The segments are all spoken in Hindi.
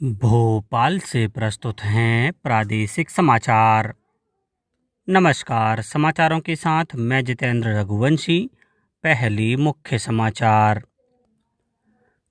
भोपाल से प्रस्तुत हैं प्रादेशिक समाचार। नमस्कार, समाचारों के साथ मैं जितेंद्र रघुवंशी। पहली मुख्य समाचार।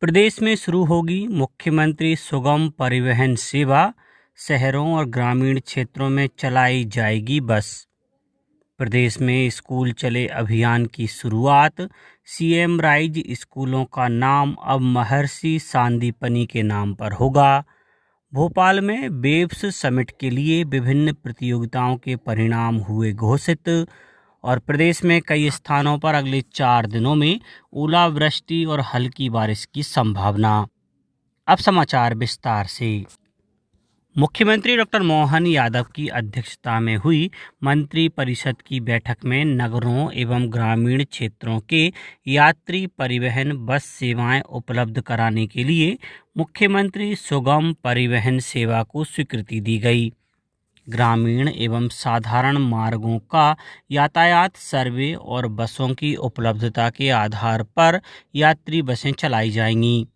प्रदेश में शुरू होगी मुख्यमंत्री सुगम परिवहन सेवा। शहरों और ग्रामीण क्षेत्रों में चलाई जाएगी बस। प्रदेश में स्कूल चले अभियान की शुरुआत। सीएम राइज स्कूलों का नाम अब महर्षि सांदीपनि के नाम पर होगा। भोपाल में बेब्स समिट के लिए विभिन्न प्रतियोगिताओं के परिणाम हुए घोषित। और प्रदेश में कई स्थानों पर अगले 4 दिनों में ओलावृष्टि और हल्की बारिश की संभावना। अब समाचार विस्तार से। मुख्यमंत्री डॉक्टर मोहन यादव की अध्यक्षता में हुई मंत्री परिषद की बैठक में नगरों एवं ग्रामीण क्षेत्रों के यात्री परिवहन बस सेवाएं उपलब्ध कराने के लिए मुख्यमंत्री सुगम परिवहन सेवा को स्वीकृति दी गई। ग्रामीण एवं साधारण मार्गों का यातायात सर्वे और बसों की उपलब्धता के आधार पर यात्री बसें चलाई जाएंगी।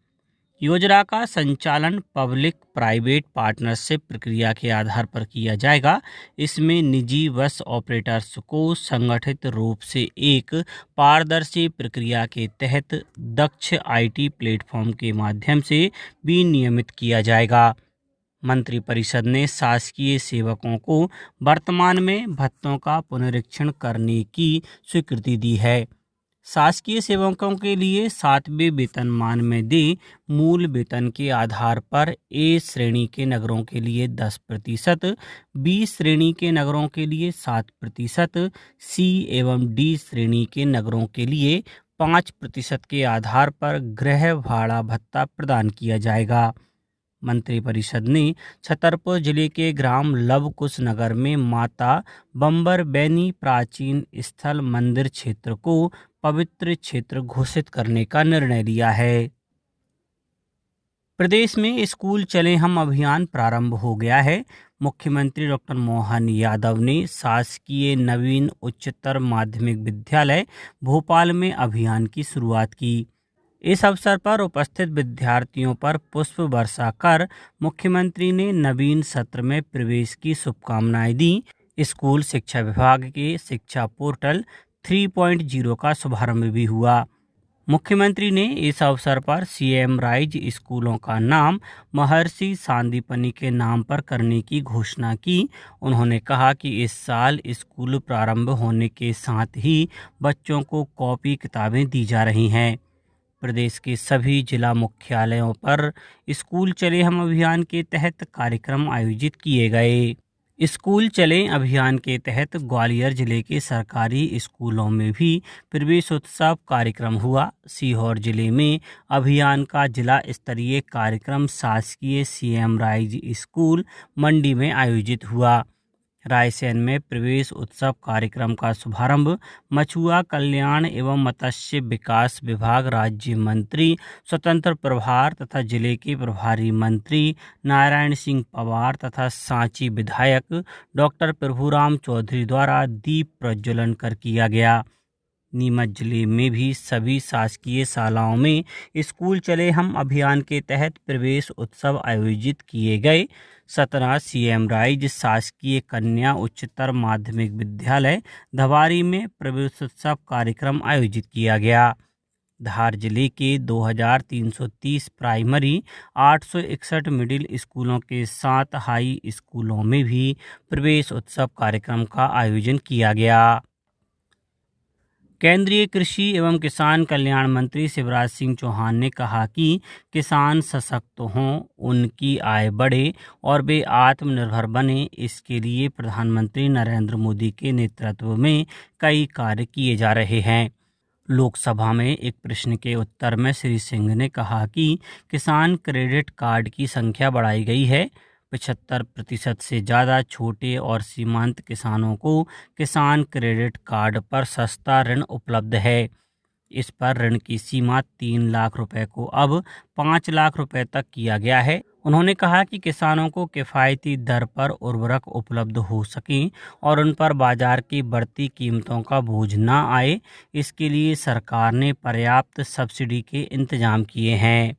योजना का संचालन पब्लिक प्राइवेट पार्टनरशिप प्रक्रिया के आधार पर किया जाएगा। इसमें निजी बस ऑपरेटर्स को संगठित रूप से एक पारदर्शी प्रक्रिया के तहत दक्ष आईटी प्लेटफॉर्म के माध्यम से विनियमित किया जाएगा। मंत्रिपरिषद ने शासकीय सेवकों को वर्तमान में भत्तों का पुनरीक्षण करने की स्वीकृति दी है। शासकीय सेवकों के लिए 7वें वेतनमान में दे मूल वेतन के आधार पर ए श्रेणी के नगरों के लिए 10%, बी श्रेणी के नगरों के लिए 7%, सी एवं डी श्रेणी के नगरों के लिए 5% के आधार पर गृह भाड़ा भत्ता प्रदान किया जाएगा। मंत्रिपरिषद ने छतरपुर जिले के ग्राम लवकुश नगर में माता बम्बरबैनी प्राचीन स्थल मंदिर क्षेत्र को पवित्र क्षेत्र घोषित करने का निर्णय लिया है। प्रदेश में स्कूल चले हम अभियान प्रारंभ हो गया है। मुख्यमंत्री डॉक्टर मोहन यादव ने शासकीय नवीन उच्चतर माध्यमिक विद्यालय भोपाल में अभियान की शुरुआत की। इस अवसर पर उपस्थित विद्यार्थियों पर पुष्प वर्षा कर मुख्यमंत्री ने नवीन सत्र में प्रवेश की शुभकामनाएं दी। स्कूल शिक्षा विभाग के शिक्षा पोर्टल 3.0 का शुभारंभ भी हुआ। मुख्यमंत्री ने इस अवसर पर सीएम राइज स्कूलों का नाम महर्षि सांदीपनि के नाम पर करने की घोषणा की। उन्होंने कहा कि इस साल स्कूल प्रारंभ होने के साथ ही बच्चों को कॉपी किताबें दी जा रही हैं। प्रदेश के सभी जिला मुख्यालयों पर स्कूल चले हम अभियान के तहत कार्यक्रम आयोजित किए गए। स्कूल चले अभियान के तहत ग्वालियर जिले के सरकारी स्कूलों में भी प्रवेशोत्सव कार्यक्रम हुआ। सीहोर जिले में अभियान का जिला स्तरीय कार्यक्रम शासकीय सीएम राइज स्कूल मंडी में आयोजित हुआ। रायसेन में प्रवेश उत्सव कार्यक्रम का शुभारंभ मछुआ कल्याण एवं मत्स्य विकास विभाग राज्य मंत्री स्वतंत्र प्रभार तथा जिले के प्रभारी मंत्री नारायण सिंह पवार तथा सांची विधायक डॉक्टर प्रभुराम चौधरी द्वारा दीप प्रज्वलन कर किया गया। नीमच जिले में भी सभी शासकीय शालाओं में स्कूल चले हम अभियान के तहत प्रवेश उत्सव आयोजित किए गए। 17 सीएम राइज शासकीय कन्या उच्चतर माध्यमिक विद्यालय धवारी में प्रवेशोत्सव कार्यक्रम आयोजित किया गया। धार जिले के 2330 प्राइमरी 861 मिडिल स्कूलों के 7 हाई स्कूलों में भी प्रवेश उत्सव कार्यक्रम का आयोजन किया गया। केंद्रीय कृषि एवं किसान कल्याण मंत्री शिवराज सिंह चौहान ने कहा कि किसान सशक्त हों, उनकी आय बढ़े और वे आत्मनिर्भर बने। इसके लिए प्रधानमंत्री नरेंद्र मोदी के नेतृत्व में कई कार्य किए जा रहे हैं। लोकसभा में एक प्रश्न के उत्तर में श्री सिंह ने कहा कि किसान क्रेडिट कार्ड की संख्या बढ़ाई गई है। 75% से ज़्यादा छोटे और सीमांत किसानों को किसान क्रेडिट कार्ड पर सस्ता ऋण उपलब्ध है। इस पर ऋण की सीमा 3 लाख रुपए को अब 5 लाख रुपए तक किया गया है। उन्होंने कहा कि किसानों को किफ़ायती दर पर उर्वरक उपलब्ध हो सकें और उन पर बाजार की बढ़ती कीमतों का बोझ न आए, इसके लिए सरकार ने पर्याप्त सब्सिडी के इंतजाम किए हैं।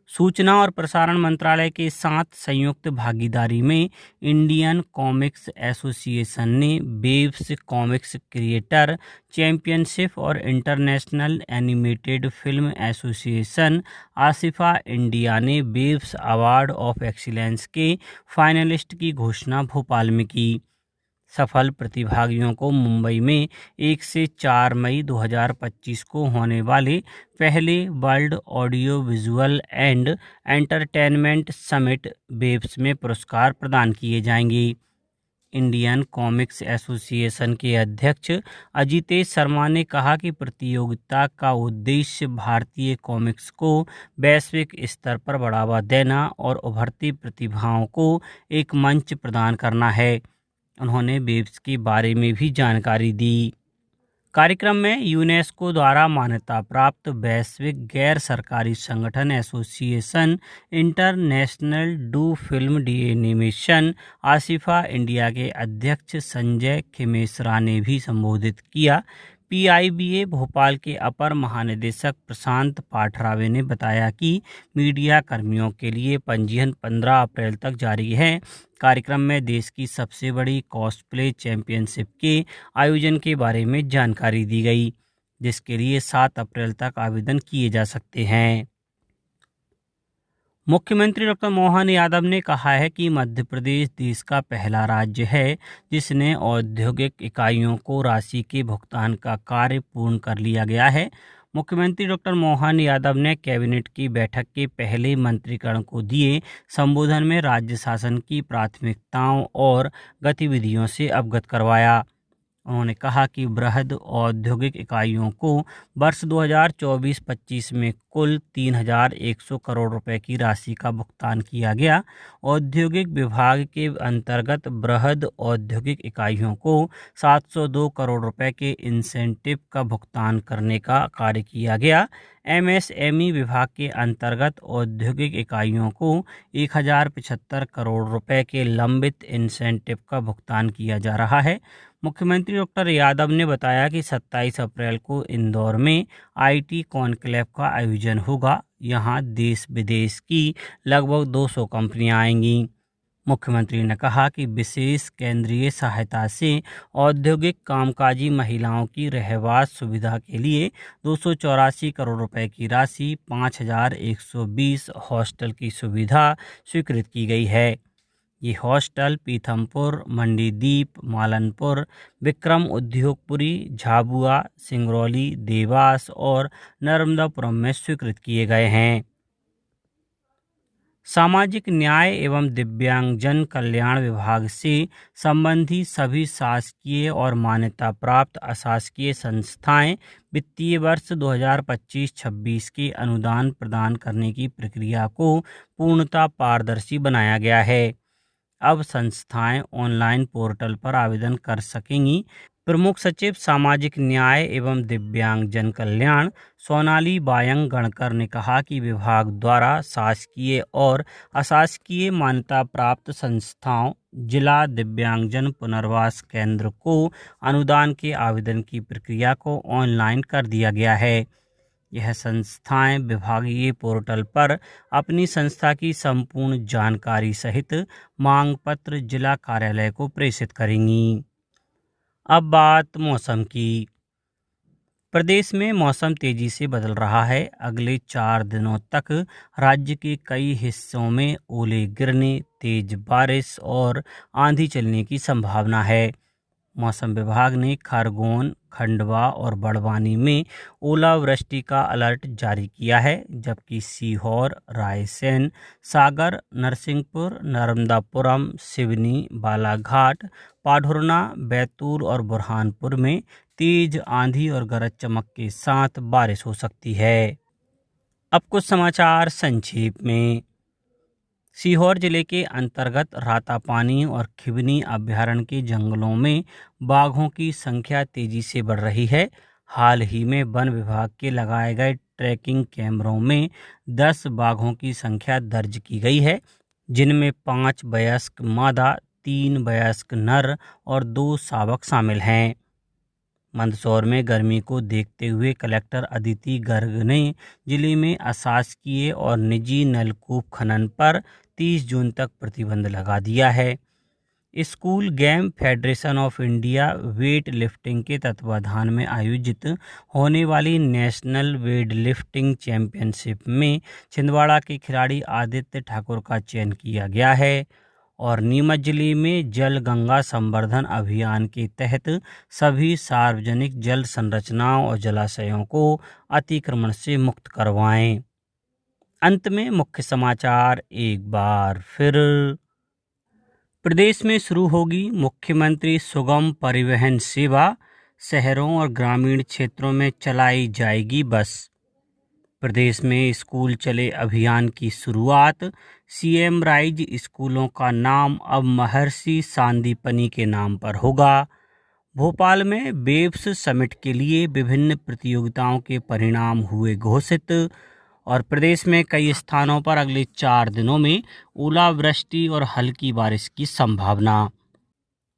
सूचना और प्रसारण मंत्रालय के साथ संयुक्त भागीदारी में इंडियन कॉमिक्स एसोसिएशन ने वेब्स कॉमिक्स क्रिएटर चैंपियनशिप और international animated film association Asifa India ने वेब्स अवार्ड ऑफ एक्सीलेंस के फाइनलिस्ट की घोषणा भोपाल में की। सफल प्रतिभागियों को मुंबई में 1 से 4 मई 2025 को होने वाले पहले world audio visual and entertainment summit WAVES में पुरस्कार प्रदान किए जाएंगे। इंडियन कॉमिक्स एसोसिएशन के अध्यक्ष अजितेश शर्मा ने कहा कि प्रतियोगिता का उद्देश्य भारतीय कॉमिक्स को वैश्विक स्तर पर बढ़ावा देना और उभरती प्रतिभाओं को एक मंच प्रदान करना है। उन्होंने वेब्स के बारे में भी जानकारी दी। कार्यक्रम में यूनेस्को द्वारा मान्यता प्राप्त वैश्विक गैर सरकारी संगठन association international do film D animation Asifa India के अध्यक्ष संजय खेमेसरा ने भी संबोधित किया। पीआईबीए भोपाल के अपर महानिदेशक प्रशांत पाठरावे ने बताया कि मीडिया कर्मियों के लिए पंजीयन 15 अप्रैल तक जारी है। कार्यक्रम में देश की सबसे बड़ी कॉस्प्ले चैंपियनशिप के आयोजन के बारे में जानकारी दी गई, जिसके लिए 7 अप्रैल तक आवेदन किए जा सकते हैं। मुख्यमंत्री डॉक्टर मोहन यादव ने कहा है कि मध्य प्रदेश देश का पहला राज्य है जिसने औद्योगिक इकाइयों को राशि के भुगतान का कार्य पूर्ण कर लिया गया है। मुख्यमंत्री डॉक्टर मोहन यादव ने कैबिनेट की बैठक के पहले मंत्रीगण को दिए संबोधन में राज्य शासन की प्राथमिकताओं और गतिविधियों से अवगत करवाया। उन्होंने कहा कि बृहद औद्योगिक इकाइयों को वर्ष 2024-25 में कुल 3,100 करोड़ रुपए की राशि का भुगतान किया गया। औद्योगिक विभाग के अंतर्गत बृहद औद्योगिक इकाइयों को 702 करोड़ रुपए के इंसेंटिव का भुगतान करने का कार्य किया गया। एमएसएमई विभाग के अंतर्गत औद्योगिक इकाइयों को 1,075 करोड़ रुपए के लंबित इंसेंटिव का भुगतान किया जा रहा है। मुख्यमंत्री डॉक्टर यादव ने बताया कि 27 अप्रैल को इंदौर में आईटी कॉन्क्लेव का आयोजन होगा। यहां देश विदेश की लगभग 200 कंपनियां आएंगी। मुख्यमंत्री ने कहा कि विशेष केंद्रीय सहायता से औद्योगिक कामकाजी महिलाओं की रहवास सुविधा के लिए 284 करोड़ रुपए की राशि, 5,120 हॉस्टल की सुविधा स्वीकृत की गई है। ये हॉस्टल पीथमपुर, मंडीदीप, मालनपुर, विक्रम उद्योगपुरी, झाबुआ, सिंगरौली, देवास और नर्मदापुरम में स्वीकृत किए गए हैं। सामाजिक न्याय एवं दिव्यांगजन कल्याण विभाग से संबंधी सभी शासकीय और मान्यता प्राप्त अशासकीय संस्थाएं वित्तीय वर्ष 2025-26 के अनुदान प्रदान करने की प्रक्रिया को पूर्णतः पारदर्शी बनाया गया है। अब संस्थाएं ऑनलाइन पोर्टल पर आवेदन कर सकेंगी। प्रमुख सचिव सामाजिक न्याय एवं दिव्यांगजन कल्याण सोनाली बायंग गणकर ने कहा कि विभाग द्वारा शासकीय और अशासकीय मान्यता प्राप्त संस्थाओं, जिला दिव्यांगजन पुनर्वास केंद्र को अनुदान के आवेदन की प्रक्रिया को ऑनलाइन कर दिया गया है। यह संस्थाएं विभागीय पोर्टल पर अपनी संस्था की संपूर्ण जानकारी सहित मांग पत्र जिला कार्यालय को प्रेषित करेंगी। अब बात मौसम की। प्रदेश में मौसम तेजी से बदल रहा है। अगले 4 दिनों तक राज्य के कई हिस्सों में ओले गिरने, तेज बारिश और आंधी चलने की संभावना है। मौसम विभाग ने खरगोन, खंडवा और बड़वानी में ओलावृष्टि का अलर्ट जारी किया है, जबकि सीहोर, रायसेन, सागर, नरसिंहपुर, नर्मदापुरम, सिवनी, बालाघाट, पाढुरना, बैतूल और बुरहानपुर में तेज आंधी और गरज चमक के साथ बारिश हो सकती है। अब कुछ समाचार संक्षेप में। सीहोर जिले के अंतर्गत रातापानी और खिवनी अभयारण्य के जंगलों में बाघों की संख्या तेजी से बढ़ रही है। हाल ही में वन विभाग के लगाए गए ट्रैकिंग कैमरों में 10 बाघों की संख्या दर्ज की गई है, जिनमें 5 वयस्क मादा, 3 वयस्क नर और 2 शावक शामिल हैं। मंदसौर में गर्मी को देखते हुए कलेक्टर अदिति गर्ग ने जिले में अशासकीय और निजी नलकूप खनन पर 30 जून तक प्रतिबंध लगा दिया है। School game federation of India weight lifting के तत्वाधान में आयोजित होने वाली नेशनल वेट लिफ्टिंग चैंपियनशिप में छिंदवाड़ा के खिलाड़ी आदित्य ठाकुर का चयन किया गया है और नीमच जिले में जल गंगा संवर्धन अभियान के तहत सभी सार्वजनिक जल संरचनाओं और जलाशयों को अतिक्रमण से मुक्त करवाएं। अंत में मुख्य समाचार एक बार फिर। प्रदेश में शुरू होगी मुख्यमंत्री सुगम परिवहन सेवा, शहरों और ग्रामीण क्षेत्रों में चलाई जाएगी बस। प्रदेश में स्कूल चले अभियान की शुरुआत, सीएम राइज स्कूलों का नाम अब महर्षि सांदीपनि के नाम पर होगा। भोपाल में वेब्स समिट के लिए विभिन्न प्रतियोगिताओं के परिणाम हुए घोषित और प्रदेश में कई स्थानों पर अगले 4 दिनों में ओलावृष्टि और हल्की बारिश की संभावना।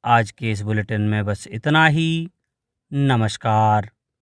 आज के इस बुलेटिन में बस इतना ही। नमस्कार।